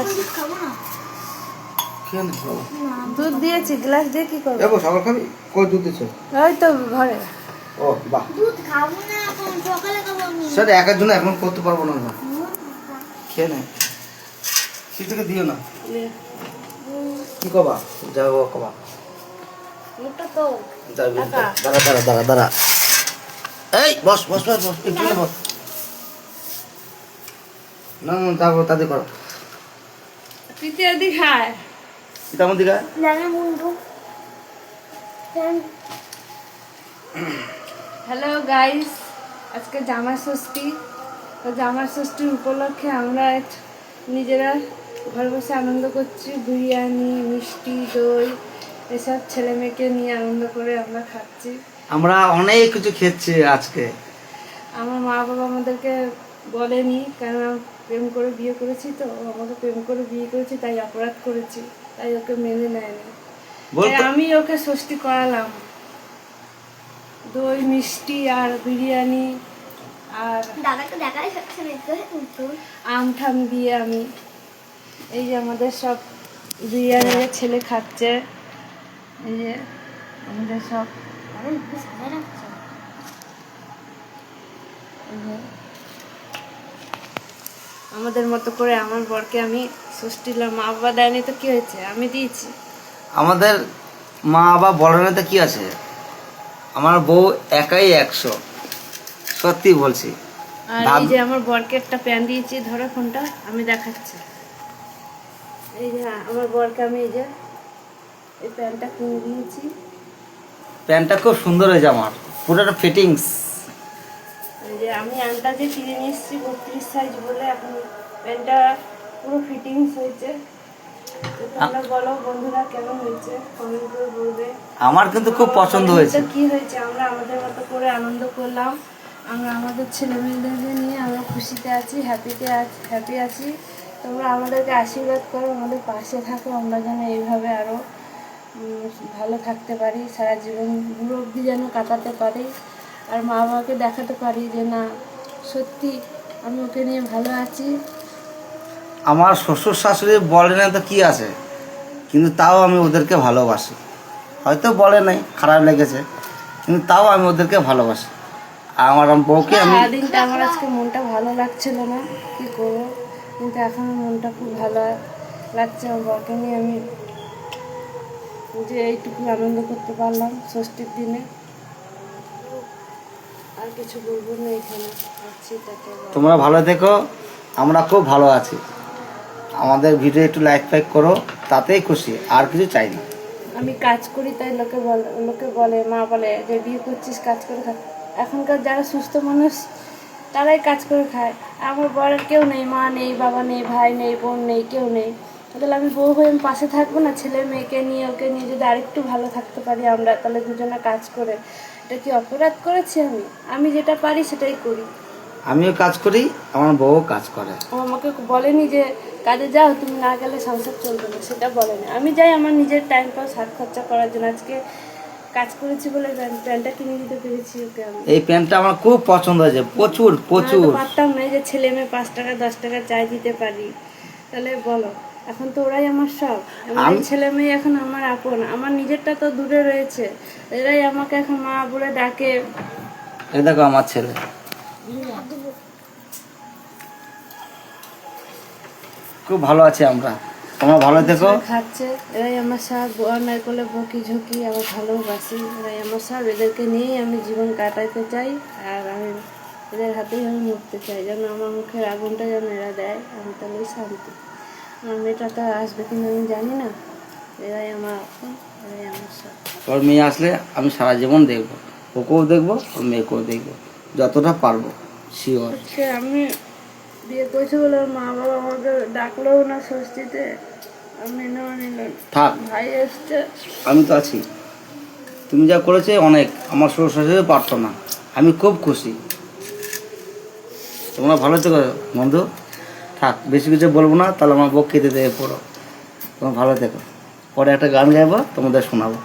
আছে। খেয়ে নে বাবা। দুধ দিয়েছি, গ্লাস দিয়ে কি করবো? যাবো সকাল খাবি? কই দুধ দিচ্ছ? ওই তো ঘরে। ও বাহ, দুধ খাবো না এখন, সকালে খাবো আমি। সেটা একার জন্য এখন করতে পারবো না। না খেয়ে নে, সেটাকে দিও না। কি কবা? যাবো কবা। মুখটা তো দাঁড়া দাঁড়া দাঁড়া দাঁড়া। এই বস বস বস বস, একটু বস। না না, তারপর তাদের করো। পিতিয়াদি খায়। তেমন দিকে জানা বন্ধু হ্যালো গাইস, আজকে জামাই ষষ্ঠী। তো জামাই ষষ্ঠীর উপলক্ষে আমরা নিজেরা ঘরে বসে আনন্দ করছি। বিরিয়ানি, মিষ্টি, দই এসব ছেলে মেয়েকে নিয়ে আনন্দ করে আমরা খাচ্ছি। আমরা অনেক কিছু খেয়েছি আজকে। আমার মা বাবা আমাদেরকে বলেনি, কারণ প্রেম করে বিয়ে করেছি, তো ও আমাকে প্রেম করে বিয়ে করেছি, তাই অপরাধ করেছি, তাই ওকে মেনে নেয়নি। তাই আমি ওকে ষষ্ঠী করালাম। দই, মিষ্টি আর বিরিয়ানি আর দাদাকে দেখাই যাচ্ছে না তো। আম ঠাম দিয়ে আমি, এই যে আমাদের সব বিরিয়ানি ছেলে খাচ্ছে, এই যে আমাদের সব আরে একটু সাজা রাখছো। এই যে আমাদের মতো করে আমার বরকে আমি ষষ্ঠী মা বাবা দেয়নি তো কি হয়েছে, আমি দিয়েছি। আমাদের মা বাবা বলে না তো কি আছে, আমার বউ একাই 100, সত্যি বলছি। আর এই যে আমার বরকে একটা প্যান্ট দিয়েছি, ধরো ফোনটা আমি দেখাচ্ছি। এই যে আমার বরকে আমি এই যে এই প্যান্টটা কিনে দিয়েছি। প্যান্টটা খুব সুন্দর হয়েছে আমার, পুরোটা ফিটিংস। এই যে আমি আন্দাজে কিনে নিয়ে এসেছি 32 সাইজ বলে, এখন প্যান্টটা পুরো ফিটিংস হয়েছে। তো তোমরা বলো বন্ধুরা কেমন হয়েছে, কমেন্ট করে বলবে। আমার কিন্তু খুব পছন্দ হয়েছে। কি হয়েছে, আমরা আমাদের মতো করে আনন্দ করলাম। আমরা আমাদের ছেলে মেয়েদেরকে নিয়ে আমরা খুশিতে আছি, হ্যাপি আছি। তোমরা আমাদেরকে আশীর্বাদ করো, আমাদের পাশে থাকো, আমরা যেন এইভাবে আরও ভালো থাকতে পারি, সারা জীবন বুড়ো অবধি যেন কাটাতে পারি, আর মা বাবাকে দেখাতে পারি যে না সত্যি আমি ওকে নিয়ে ভালো আছি। আমার শ্বশুর শাশুড়ি বলে না তো কি আছে, কিন্তু তাও আমি ওদেরকে ভালোবাসি। হয়তো বলে নাই, খারাপ লেগেছে, কিন্তু তাও আমি ওদেরকে ভালোবাসি। আমার বউকে আমি সারাদিনটা আমার আজকে মনটা ভালো লাগছিল না, কি করবো, কিন্তু এখন মনটা খুব ভালো লাগছে। আমার বরকে নিয়ে আমি যে এইটুকু আনন্দ করতে পারলাম ষষ্ঠীর দিনে, আর কিছু বলবো না। এখানে আছি, তোমরা ভালো থেকো, আমরা খুব ভালো আছি। আমাদের ভিডিও একটু লাইক ফাইক করো, তাতেই খুশি, আর কিছু চাই না। আমি কাজ করি তাই লোকে বলে, মা বলে যে বিয়ে করছিস কাজ করে খা। এখনকার যারা সুস্থ মানুষ তারাই কাজ করে খায়। আমার বরের কেউ নেই, মা নেই, বাবা নেই, ভাই নেই, বোন নেই, কেউ নেই। তাহলে আমি বউ হয়ে আমি পাশে থাকবো না? ছেলে মেয়েকে নিয়ে ওকে নিয়ে যদি আরেকটু ভালো থাকতে পারি আমরা, তাহলে দুজনে কাজ করে, এটা কি অপরাধ করেছি? আমি যেটা পারি সেটাই করি। আমিও কাজ করি, আমার বউও কাজ করে। ও আমাকে বলেনি যে কাজে যাও, তুমি না গেলে সংসার চলবে না, সেটা বলেনি। আমি যাই আমার নিজের টাইম পাস, হাত খরচা করার জন্য। আজকে কাজ করেছি বলে প্যান্টটা কিনে দিতে পেরেছি ওকে আমি। এই প্যান্টটা আমার খুব পছন্দ হয়েছে, প্রচুর প্রচুর। পারতাম না যে ছেলে মেয়ে 5 টাকা 10 টাকা চাই দিতে পারি, তাহলে বলো। এখন তো ওরাই আমার সব, আমার ছেলে মেয়ে এখন আমার আপন। আমার নিজেরটা তো দূরে রয়েছে, এরাই আমাকে এখন মা বলে ডাকে। এই দেখো আমার ছেলে, খুব ভালো আছে আমরা। তোমরা ভালো থেকো। খাচ্ছে, এরাই আমার সব। অন্যায় করলে বকি ঝুঁকি, আবার ভালোবাসি, এরাই আমার সব। এদেরকে নিয়েই আমি জীবন কাটাইতে চাই, আর আমি এদের হাতেই আমি মরতে চাই। যেন আমার মুখের আগুনটা যেন এরা দেয়, আমি তাহলেই শান্তি। আমার মেয়েটা তো আসবে কিনা আমি জানি না, এরাই আমার আপন, এরাই আমার সব। তোর মেয়ে আসলে আমি সারা জীবন দেখবো, ওকেও দেখবো, ওর মেয়েকেও দেখবো, যতটা পারবো, শিওর। আমি বিয়ে করেছি বলে মা বাবা আমাকে ডাকলেও না ষষ্ঠীতে, আমি নেওয়া নিলেন। থাক, ভাই এসছে, আমি তো আছি। তুমি যা করেছে অনেক, আমার শ্বশুর শাশুড়ি পারতো না। আমি খুব খুশি। তোমরা ভালো থেকো বন্ধু। থাক, বেশি কিছু বলবো না, তাহলে আমার বউ খেতে দেবে পড়ো। তোমরা ভালো থেকো। পরে একটা গান গাইবো, তোমাদের শোনাবো।